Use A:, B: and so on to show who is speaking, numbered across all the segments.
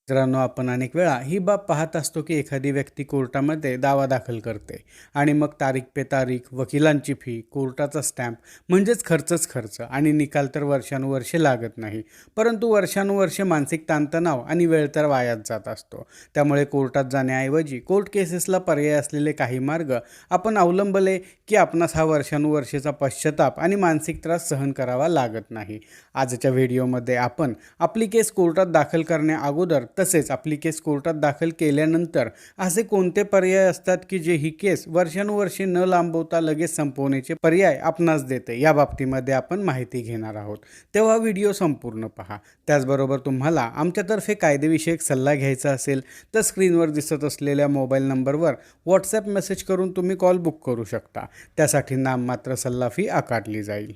A: मित्रांनो, आपण अनेक वेळा ही बाब पाहत असतो की एखादी व्यक्ती कोर्टामध्ये दावा दाखल करते आणि मग तारीख पे तारीख, वकिलांची फी, कोर्टाचा स्टॅम्प म्हणजेच खर्चच खर्च आणि निकाल तर वर्षानुवर्षे लागत नाही. परंतु वर्षानुवर्षे मानसिक ताणतणाव आणि वेळ तर वायाच जात असतो. त्यामुळे कोर्टात जाण्याऐवजी कोर्ट केसेसला पर्याय असलेले काही मार्ग आपण अवलंबले की आपणास हा वर्षानुवर्षेचा पश्चाताप आणि मानसिक त्रास सहन करावा लागत नाही. आजच्या व्हिडिओमध्ये आपण आपली केस कोर्टात दाखल करण्या अगोदर तसेच आपली केस कोर्टात दाखल केल्यानंतर असे कोणते पर्याय असतात की जे ही केस वर्षानुवर्षे न लांबवता लगेच संपवण्याचे पर्याय आपणास देते, या बाबतीमध्ये आपण माहिती घेणार आहोत. तेव्हा व्हिडिओ संपूर्ण पहा. त्याचबरोबर तुम्हाला आमच्यातर्फे कायदेविषयक सल्ला घ्यायचा असेल तर स्क्रीनवर दिसत असलेल्या मोबाईल नंबरवर व्हॉट्सॲप मेसेज करून तुम्ही कॉल बुक करू शकता. त्यासाठी नाममात्र सल्ला फी आकारली जाईल.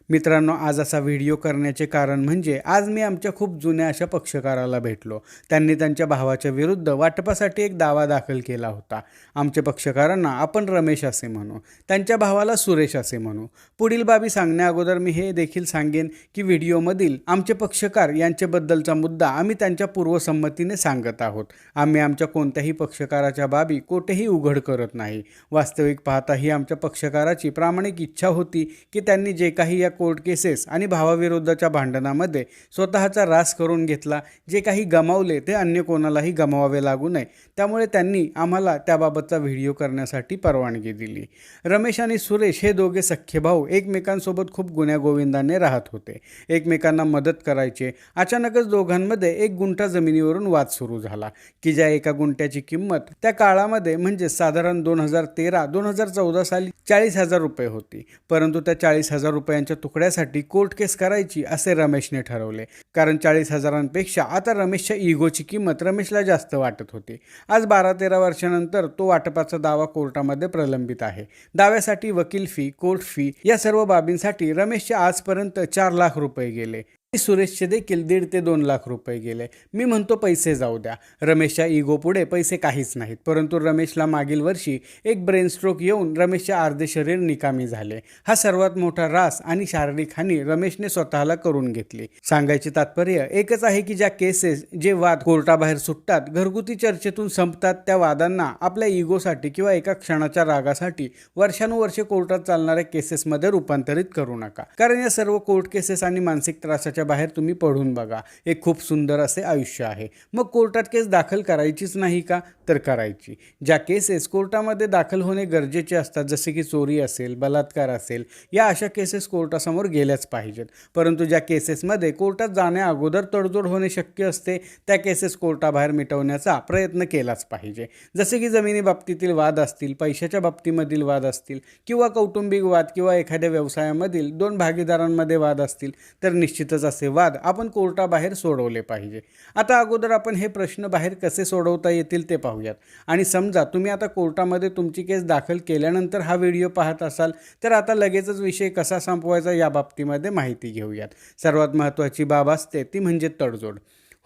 A: मित्रांनो, आज असा व्हिडिओ करण्याचे कारण म्हणजे आज मी आमच्या खूप जुन्या अशा पक्षकाराला भेटलो. त्यांनी त्यांच्या भावाच्या विरुद्ध वाटपासाठी एक दावा दाखल केला होता. आमच्या पक्षकारांना आपण रमेश असे म्हणू, त्यांच्या भावाला सुरेश असे म्हणू. पुढील बाबी सांगण्या अगोदर मी हे देखील सांगेन की व्हिडिओमधील आमचे पक्षकार यांच्याबद्दलचा मुद्दा आम्ही त्यांच्या पूर्वसंमतीने सांगत आहोत. आम्ही आमच्या कोणत्याही पक्षकाराच्या बाबी कोठेही उघड करत नाही. वास्तविक पाहता ही आमच्या पक्षकाराची प्रामाणिक इच्छा होती की त्यांनी जे काही या कोर्ट केसेस आणि भावाविरुद्धच्या भांडणामध्ये स्वतःचा रास करून घेतला, जे काही गमावले ते अन्य कोणालाही गमावावे लागू नये. त्यामुळे त्यांनी आम्हाला त्याबाबतचा व्हिडिओ करण्यासाठी परवानगी दिली. रमेश आणि सुरेश हे दोघे सख्खे भाऊ एकमेकांसोबत खूप गुण्यागोविंदाने राहत होते, एकमेकांना मदत करायचे. अचानकच दोघांमध्ये 1 गुंठा जमिनीवरून वाद सुरू झाला की ज्या 1 गुंठ्याची किंमत त्या काळामध्ये म्हणजे साधारण 2013-2014 साली 40,000 रुपये होती. परंतु त्या 40,000 रुपयांच्या तुकड्यासाठी कोर्ट केस करायची असे रमेशने ठरवले, कारण 40,000पेक्षा आता रमेशच्या इगोची किंमत रमेशला जास्त वाटत होती. आज 12-13 वर्षानंतर तो वाटपाचा दावा कोर्टामध्ये प्रलंबित आहे. दाव्यासाठी वकील फी, कोर्ट फी या सर्व बाबींसाठी रमेशचे आजपर्यंत 4 लाख रुपये गेले. सुरेशचे देखील 1.5 ते 2 लाख रुपये गेले. मी म्हणतो पैसे जाऊ द्या, रमेशच्या इगो पुढे पैसे काहीच नाहीत. परंतु रमेशला मागील वर्षी एक ब्रेन स्ट्रोक येऊन रमेशचे अर्धे शरीर निकामी झाले. हा सर्वात मोठा रास आणि शारीरिक हानी रमेशने स्वतःला करून घेतली. सांगायचे तात्पर्य एकच आहे की ज्या केसेस, जे वाद कोर्टाबाहेर सुटतात, घरगुती चर्चेतून संपतात, त्या वादांना आपल्या इगोसाठी किंवा एका क्षणाच्या रागासाठी वर्षानुवर्षे कोर्टात चालणाऱ्या केसेसमध्ये रूपांतरित करू नका. कारण या सर्व कोर्ट केसेस आणि मानसिक त्रासाच्या बाहेर तुम्ही पडून बघा, एक खूप सुंदर असे आयुष्य आहे. मग कोर्टात केस दाखल करायचीच नाही का? तर करायची. ज्या केसेस कोर्टामध्ये दाखल होणे गरजेचे असतात, जसे की चोरी असेल, बलात्कार असेल, या अशा केसेस कोर्टासमोर गेल्याच पाहिजेत. परंतु ज्या केसेसमध्ये कोर्टात जाण्या अगोदर तडजोड होणे शक्य असते, त्या केसेस कोर्टाबाहेर मिटवण्याचा प्रयत्न केलाच पाहिजे. जसे की जमिनी बाबतीतील वाद असतील, पैशाच्या बाबतीमधील वाद असतील, किंवा कौटुंबिक वाद, किंवा एखाद्या व्यवसायामधील 2 भागीदारांमध्ये वाद असतील, तर निश्चितच असे वाद आपण कोर्टाबाहेर सोडवले पाहिजे. आता अगोदर आपण हे प्रश्न बाहेर कसे सोडवता येतील ते पाहूयात. आणि समजा तुम्ही आता कोर्टामध्ये तुमची केस दाखल केल्यानंतर हा व्हिडिओ पाहत असाल, तर आता लगेचच विषय कसा संपवायचा या बाबतीमध्ये माहिती घेऊयात. सर्वात महत्त्वाची बाब असते ती म्हणजे तडजोड.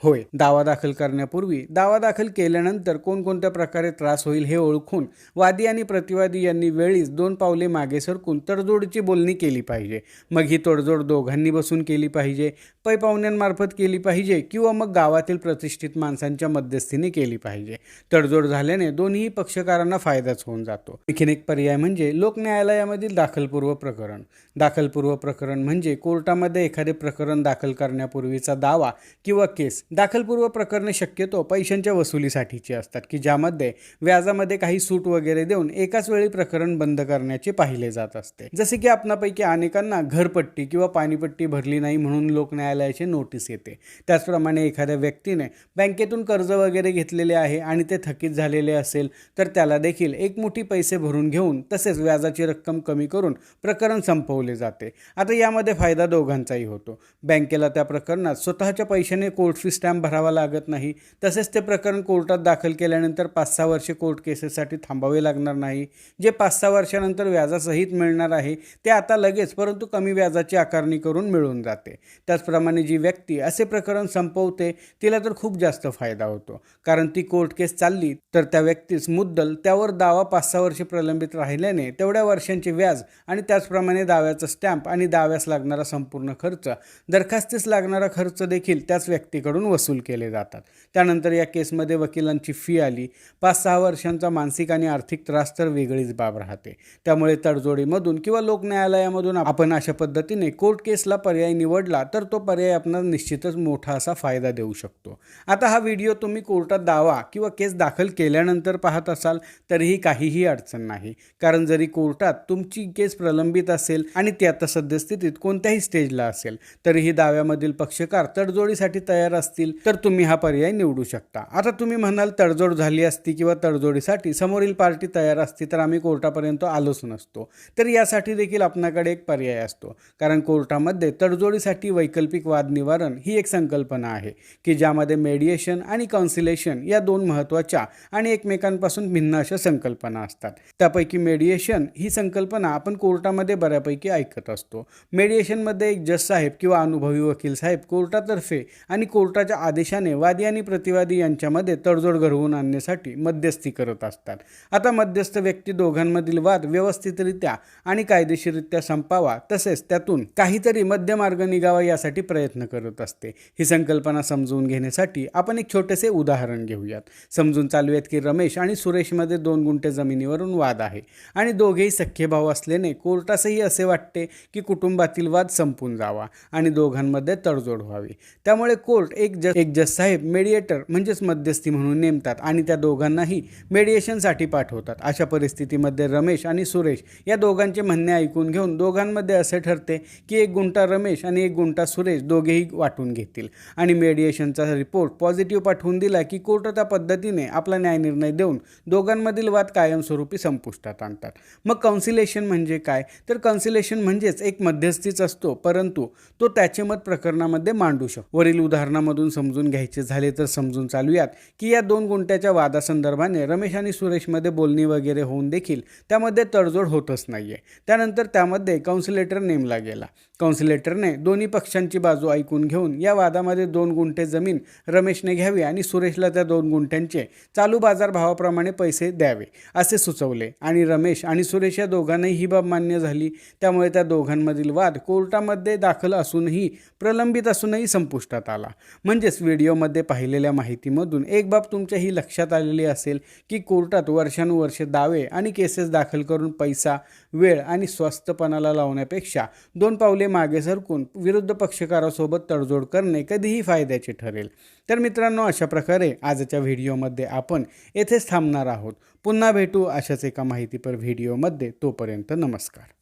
A: होय, दावा दाखल करण्यापूर्वी, दावा दाखल केल्यानंतर कोणकोणत्या प्रकारे त्रास होईल हे ओळखून वादी आणि प्रतिवादी यांनी वेळीच 2 पावले मागे सरकून तडजोडीची बोलणी केली पाहिजे. मग ही तडजोड दोघांनी बसून केली पाहिजे, पै पाहुण्यांमार्फत केली पाहिजे, किंवा मग गावातील प्रतिष्ठित माणसांच्या मध्यस्थीने केली पाहिजे. तडजोड झाल्याने दोन्ही पक्षकारांना फायदाच होऊन जातो. आणखीन एक पर्याय म्हणजे लोक न्यायालयामधील दाखलपूर्व प्रकरण. दाखलपूर्व प्रकरण म्हणजे कोर्टामध्ये एखादे प्रकरण दाखल करण्यापूर्वीचा दावा किंवा केस. दाखलपूर्व प्रकरणे शक्यतो पैशांच्या वसुलीसाठीची असतात, की ज्यामध्ये व्याजामध्ये काही सूट वगैरे देऊन एकाच वेळी प्रकरण बंद करण्याचे पाहिले जात असते. जसे की आपणापैकी अनेकांना घरपट्टी किंवा पाणीपट्टी भरली नाही म्हणून लोक न्यायालयाची नोटीस येते. त्याचप्रमाणे एखाद्या व्यक्तीने बँकेतून कर्ज वगैरे घेतलेले आहे आणि ते थकीत झालेले असेल, तर त्याला देखील एकमुठी पैसे भरून घेऊन तसेच व्याजाची रक्कम कमी करून प्रकरण संपवले जाते. आता यामध्ये फायदा दोघांचाही होतो. बँकेला त्या प्रकरणात स्वतःच्या पैशाने कोर्ट फी स्टॅम्प भरावा लागत नाही. तसेच ते प्रकरण कोर्टात दाखल केल्यानंतर 5-6 वर्षे कोर्ट केसेससाठी थांबावे लागणार नाही. जे 5-6 वर्षानंतर व्याजासहित मिळणार आहे ते आता लगेच परंतु कमी व्याजाची आकारणी करून मिळून जाते. त्याचप्रमाणे जी व्यक्ती असे प्रकरण संपवते तिला तर खूप जास्त फायदा होतो, कारण ती कोर्ट केस चालली तर त्या व्यक्तीस मुद्दल त्यावर दावा 5-6 वर्षे प्रलंबित राहिल्याने तेवढ्या वर्षांचे व्याज आणि त्याचप्रमाणे दाव्याचा स्टॅम्प आणि दाव्यास लागणारा संपूर्ण खर्च, दरखास्तीस लागणारा खर्च देखील त्याच व्यक्तीकडून वसूल केले जातात. त्यानंतर या केसमध्ये वकिलांची फी आली, 5-6 वर्षांचा मानसिक आणि आर्थिक त्रास तर वेगळीच बाब राहते. त्यामुळे तडजोडीमधून किंवा लोक न्यायालयामधून आपण अशा पद्धतीने कोर्ट केसला पर्याय निवडला तर तो पर्याय आपणास निश्चितच मोठा असा फायदा देऊ शकतो. आता हा व्हिडिओ तुम्ही कोर्टात दावा किंवा केस दाखल केल्यानंतर पाहत असाल तरीही काहीही अडचण नाही, कारण जरी कोर्टात तुमची केस प्रलंबित असेल आणि ती आता सद्यस्थितीत कोणत्याही स्टेजला असेल तरीही दाव्यामधील पक्षकार तडजोडीसाठी तयार असतील तर तुम्ही हा पर्याय निवडू शकता. आता तुम्ही म्हणाल तडजोड झाली असती किंवा तडजोडीसाठी समोरील पार्टी तयार असती तर आम्ही कोर्टापर्यंत आलोच नसतो. तर यासाठी देखील आपल्याकडे एक पर्याय असतो, कारण कोर्टामध्ये तडजोडीसाठी वैकल्पिक वाद निवारण ही एक संकल्पना आहे की ज्यामध्ये मेडिएशन आणि कॉन्सिलेशन या दोन महत्त्वाच्या आणि एकमेकांपासून भिन्न अशा संकल्पना असतात. त्यापैकी मेडिएशन ही संकल्पना आपण कोर्टामध्ये बऱ्यापैकी ऐकत असतो. मेडिएशनमध्ये एक जज साहेब किंवा अनुभवी वकील साहेब कोर्टातर्फे आणि कोर्टाच्या आदेशाने वादी आणि प्रतिवादी यांच्यामध्ये तडजोड घडवून आणण्यासाठी मध्यस्थी करत असतात. आता मध्यस्थ व्यक्ती दोघांमधील वाद व्यवस्थितरित्या आणि कायदेशीररित्या संपावा तसेच त्यातून काहीतरी मध्यमार्ग निघावा यासाठी प्रयत्न करत असते. ही संकल्पना समजून घेण्यासाठी आपण एक छोटेसे उदाहरण घेऊयात. समजून चालूयात की रमेश आणि सुरेशमध्ये 2 गुंठे जमिनीवरून वाद आहे आणि दोघेही सख्खे भाऊ असल्याने कोर्टासही असे वाटते की कुटुंबातील वाद संपून जावा आणि दोघांमध्ये तडजोड व्हावी. त्यामुळे कोर्ट एक जज साहेब मेडिएटर म्हणजेच मध्यस्थी म्हणून नेमतात आणि त्या दोघांनाही मेडिएशनसाठी पाठवतात. अशा परिस्थितीमध्ये रमेश आणि सुरेश या दोघांचे म्हणणे ऐकून घेऊन दोघांमध्ये असे ठरते की 1 गुंठा रमेश आणि 1 गुंठा सुरेश दोघेही वाटून घेतील आणि मेडिएशनचा रिपोर्ट पॉझिटिव्ह पाठवून दिला की कोर्ट त्या पद्धतीने आपला न्यायनिर्णय देऊन दोघांमधील वाद कायमस्वरूपी संपुष्टात आणतात. मग कॉन्सिलेशन म्हणजे काय? तर कॉन्सिलेशन म्हणजेच एक मध्यस्थीच असतो, परंतु तो त्याचे मत प्रकरणामध्ये मांडू शकतो. वरील उदाहरणामधून समजून घ्यायचे झाले तर समजून चालूयात की या 2 गुंठ्याच्या वादासंदर्भाने रमेश आणि सुरेशमध्ये बोलणी वगैरे होऊन देखील त्यामध्ये तडजोड होतच नाहीये. त्यानंतर त्यामध्ये काउन्सिलेटर नेमला गेला. काउन्सिलेटरने दोन्ही पक्षांची बाजू ऐकून घेऊन या वादामध्ये 2 गुंठे जमीन रमेशने घ्यावी आणि सुरेशला त्या 2 गुंठ्यांचे चालू बाजार भावाप्रमाणे पैसे द्यावे असे सुचवले आणि रमेश आणि सुरेश या दोघांनाही ही बाब मान्य झाली. त्यामुळे त्या दोघांमधील वाद कोर्टामध्ये दाखल असूनही प्रलंबित असूनही संपुष्टात आला. म्हणजेच व्हिडिओमध्ये पाहिलेल्या माहितीमधून एक बाब तुमच्याही लक्षात आलेली असेल की कोर्टात वर्षानुवर्षे दावे आणि केसेस दाखल करून पैसा, वेळ आणि स्वस्तपणाला लावण्यापेक्षा 2 पावले मागे सरकून विरुद्ध पक्षकारासोबत तडजोड करणे कधीही फायद्याचे ठरेल. तर मित्रांनो, अशा प्रकारे आजच्या व्हिडिओमध्ये आपण येथेच थांबणार आहोत. पुन्हा भेटू अशाच एका माहितीपर व्हिडिओमध्ये. तोपर्यंत नमस्कार.